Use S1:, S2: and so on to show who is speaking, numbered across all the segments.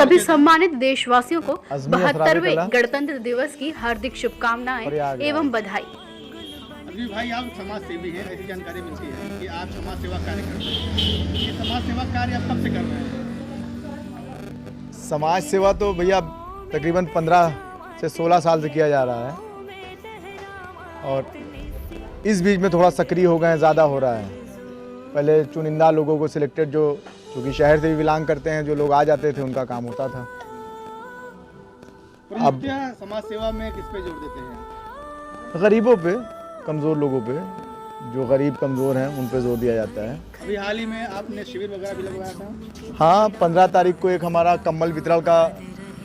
S1: सभी सम्मानित देशवासियों को 72वें गणतंत्र दिवस की हार्दिक शुभकामनाएं एवं बधाई।
S2: अभी भाई आप समाज सेवी हैं, ऐसी जानकारी मिलती है कि आप समाज सेवा कार्य करते हैं। ये समाज सेवा कार्य आप कब से कर रहे हैं?
S3: समाज सेवा तो भैया तकरीबन 15 से 16 साल से किया जा रहा है और इस बीच में थोड़ा सक्रिय हो गए हैं, ज़्यादा हो रहा है। पहले चुनिंदा लोगों को सिलेक्टेड जो क्योंकि शहर से भी बिलोंग करते हैं, जो लोग आ जाते थे उनका काम होता था।
S2: अब समाज सेवा में किस पे जोर देते हैं?
S3: गरीबों पे, कमज़ोर लोगों पे, जो गरीब कमज़ोर हैं उन पे जोर दिया जाता है।
S2: अभी हाल ही में आपने शिविर वगैरह भी लगवाया था?
S3: हाँ, 15 तारीख को एक हमारा कंबल वितरण का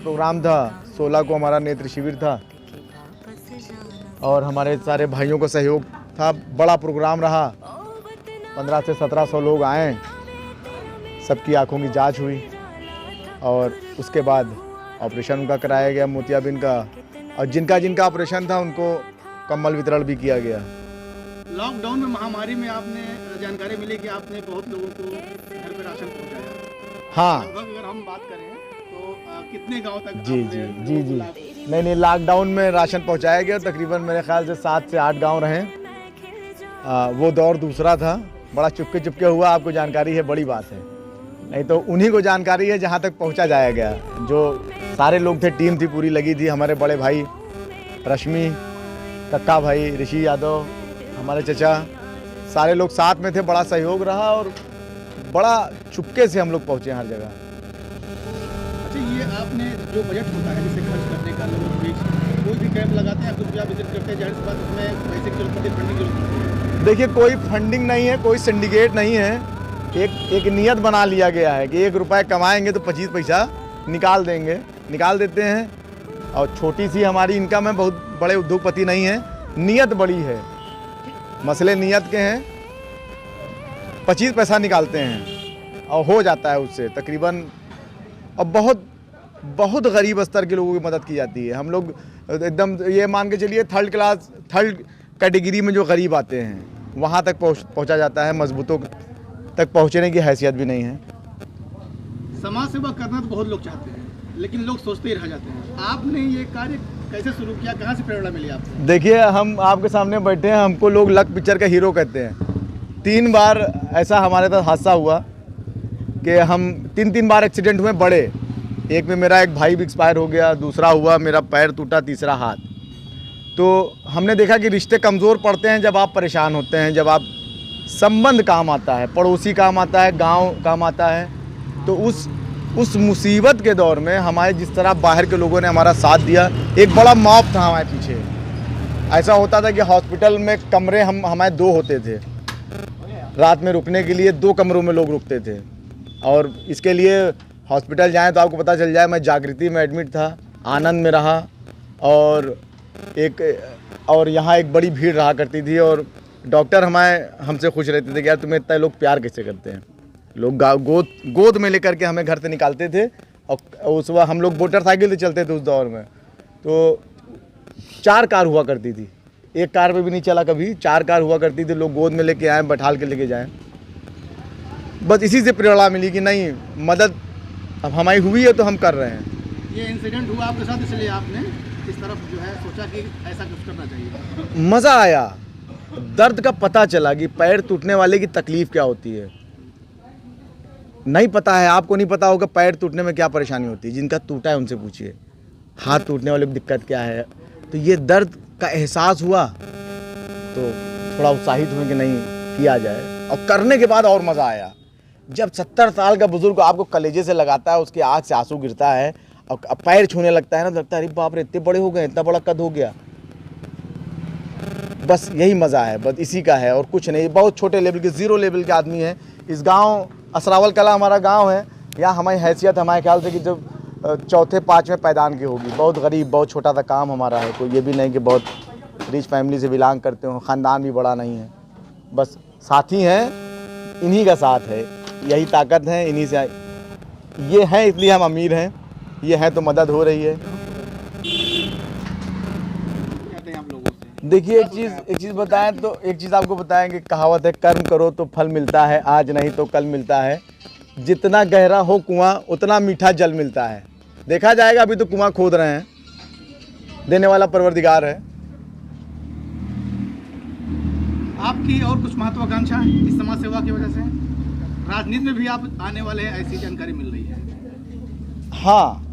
S3: प्रोग्राम था, 16 को हमारा नेत्र शिविर था और हमारे सारे भाइयों का सहयोग था। बड़ा प्रोग्राम रहा, 15 से 1700 लोग आए, सबकी आंखों की जांच हुई और उसके बाद ऑपरेशन उनका कराया गया मोतियाबिंद का, और जिनका जिनका ऑपरेशन था उनको कंबल वितरण भी किया गया।
S2: लॉकडाउन में, महामारी में आपने जानकारी मिली कि आपने बहुत लोगों को घर पे राशन पहुंचाया।
S3: हाँ,
S2: अगर हम बात करें तो कितने गांव तक
S3: जी जी जी जी नहीं, लॉकडाउन में राशन पहुंचाया गया। तकरीबन मेरे ख्याल से 7 से 8 गांव रहे। वो दौर दूसरा था, बड़ा चुपके चुपके हुआ, आपको जानकारी है, बड़ी बात है। नहीं तो उन्हीं को जानकारी है जहां तक पहुंचा जाया गया। जो सारे लोग थे, टीम थी पूरी लगी थी, हमारे बड़े भाई रश्मि, कक्का भाई, ऋषि यादव, हमारे चचा, सारे लोग साथ में थे। बड़ा सहयोग रहा और बड़ा चुपके से हम लोग पहुँचे हर जगह।
S2: अच्छा, ये आपने जो बजट होता है जिसे खर्च करने का, लोगों के बीच कोई भी कैंप लगाते हैं, कुछ भी आप विजिट करते हैं, जाहिर सी बात उसमें पैसे की जरूरत होती है, फंडिंग की जरूरत होती है।
S3: देखिए, कोई फंडिंग नहीं है, कोई सिंडिकेट नहीं है। एक नियत बना लिया गया है कि 1 रुपया कमाएंगे तो 25 पैसा निकाल देते हैं। और छोटी सी हमारी इनकम है, बहुत बड़े उद्योगपति नहीं है, नियत बड़ी है, मसले नियत के हैं। 25 पैसा निकालते हैं और हो जाता है उससे तकरीबन। और बहुत बहुत गरीब स्तर के लोगों की मदद की जाती है। हम लोग एकदम ये मान के चलिए थर्ड कैटेगरी में जो गरीब आते हैं वहाँ तक पहुँचा जाता है, मजबूतों तक पहुँचने की हैसियत भी नहीं है।
S2: समाज सेवा करना तो बहुत लोग चाहते हैं, लेकिन लोग सोचते ही रह जाते हैं। आपने ये कार्य कैसे शुरू किया, कहाँ से प्रेरणा मिली आपको?
S3: देखिए, हम आपके सामने बैठे हैं, हमको लोग लक पिक्चर का हीरो कहते हैं। 3 बार ऐसा हमारे साथ हादसा हुआ कि हम 3 बार एक्सीडेंट हुए बड़े। एक में मेरा एक भाई भी एक्सपायर हो गया, दूसरा हुआ मेरा पैर टूटा, तीसरा हाथ। तो हमने देखा कि रिश्ते कमज़ोर पड़ते हैं जब आप परेशान होते हैं, जब आप संबंध काम आता है, पड़ोसी काम आता है, गांव काम आता है। तो उस मुसीबत के दौर में हमारे जिस तरह बाहर के लोगों ने हमारा साथ दिया, एक बड़ा मॉब था हमारे पीछे। ऐसा होता था कि हॉस्पिटल में कमरे हमारे 2 होते थे, रात में रुकने के लिए 2 कमरों में लोग रुकते थे। और इसके लिए हॉस्पिटल जाएं तो आपको पता चल जाए, मैं जागृति में एडमिट था, आनंद में रहा, और यहाँ एक बड़ी भीड़ रहा करती थी। और डॉक्टर हमसे खुश रहते थे कि यार तुम्हें इतना लोग प्यार कैसे करते हैं। लोग गोद में लेकर के हमें घर से निकालते थे। और उस वक्त हम लोग मोटरसाइकिल से चलते थे उस दौर में, तो 4 कार हुआ करती थी, एक कार पे भी नहीं चला कभी, 4 कार हुआ करती थी। लोग गोद में लेके आए, बैठाल के लेके जाएं। बस इसी से प्रेरणा मिली कि नहीं, मदद अब हमारी हुई है तो हम कर रहे हैं।
S2: ये इंसिडेंट हुआ आपके साथ, इसलिए आपने इस तरफ जो है सोचा कि ऐसा कुछ करना चाहिए।
S3: मज़ा आया, दर्द का पता चला कि पैर टूटने वाले की तकलीफ़ क्या होती है। नहीं पता है, आपको नहीं पता होगा पैर टूटने में क्या परेशानी होती है। जिनका टूटा है उनसे पूछिए, हाथ टूटने वाले की दिक्कत क्या है। तो ये दर्द का एहसास हुआ तो थोड़ा उत्साहित हुए कि नहीं किया जाए, और करने के बाद और मज़ा आया। जब 70 साल का बुजुर्ग आपको कलेजे से लगाता है, उसकी आँख से आंसू गिरता है और पैर छूने लगता है ना, तो लगता है अरे बाप रे, इतने बड़े हो गए, इतना बड़ा कद हो गया। बस यही मज़ा है, बस इसी का है और कुछ नहीं। बहुत छोटे लेवल के, 0 लेवल के आदमी हैं। इस गांव असरावल कला हमारा गांव है, यहाँ हमारी हैसियत हमारे ख्याल से कि जब 4-5वें पैदान की होगी। बहुत गरीब, बहुत छोटा सा काम हमारा है। कोई ये भी नहीं कि बहुत रिच फैमिली से बिलोंग करते हो, ख़ानदान भी बड़ा नहीं है। बस साथी हैं, इन्हीं का साथ है, यही ताकत है, इन्हीं से ये हैं, इसलिए हम अमीर हैं। ये हैं तो मदद हो रही है। देखिए, एक चीज़ बताएं तो एक चीज़ आपको बताएं कि कहावत है, कर्म करो तो फल मिलता है, आज नहीं तो कल मिलता है। जितना गहरा हो कुआं उतना मीठा जल मिलता है। देखा जाएगा, अभी तो कुआं खोद रहे हैं, देने वाला परवरदिगार है।
S2: आपकी और कुछ महत्वाकांक्षा इस समाज सेवा की वजह से? राजनीति में भी आप आने वाले हैं, ऐसी जानकारी मिल रही है।
S3: हाँ,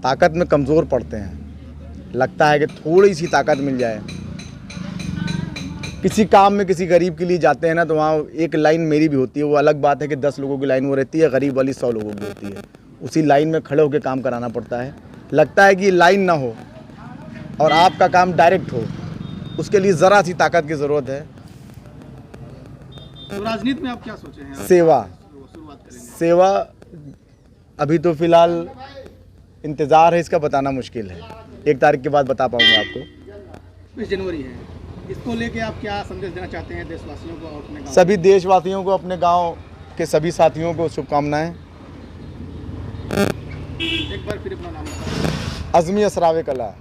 S3: ताकत में कमज़ोर पड़ते हैं, लगता है कि थोड़ी सी ताकत मिल जाए। किसी काम में किसी गरीब के लिए जाते हैं ना, तो वहाँ एक लाइन मेरी भी होती है। वो अलग बात है कि 10 लोगों की लाइन वो रहती है, गरीब वाली 100 लोगों की होती है। उसी लाइन में खड़े होकर काम कराना पड़ता है। लगता है कि ये लाइन ना हो और आपका काम डायरेक्ट हो, उसके लिए ज़रा सी ताकत की ज़रूरत है।
S2: तो राजनीति में आप क्या सोचे हैं?
S3: सेवा,
S2: शुरुआत करेंगे।
S3: सेवा अभी तो फ़िलहाल इंतज़ार है, इसका बताना मुश्किल है। 1 तारीख के बाद बता पाऊँगा आपको।
S2: 20 जनवरी है, इसको लेके आप क्या संदेश देना चाहते हैं देशवासियों को और अपने गाँव?
S3: सभी देशवासियों को, अपने गांव के सभी साथियों को शुभकामनाएं।
S2: एक बार फिर अपना नाम बताएं।
S3: अज़मी असरावे कला।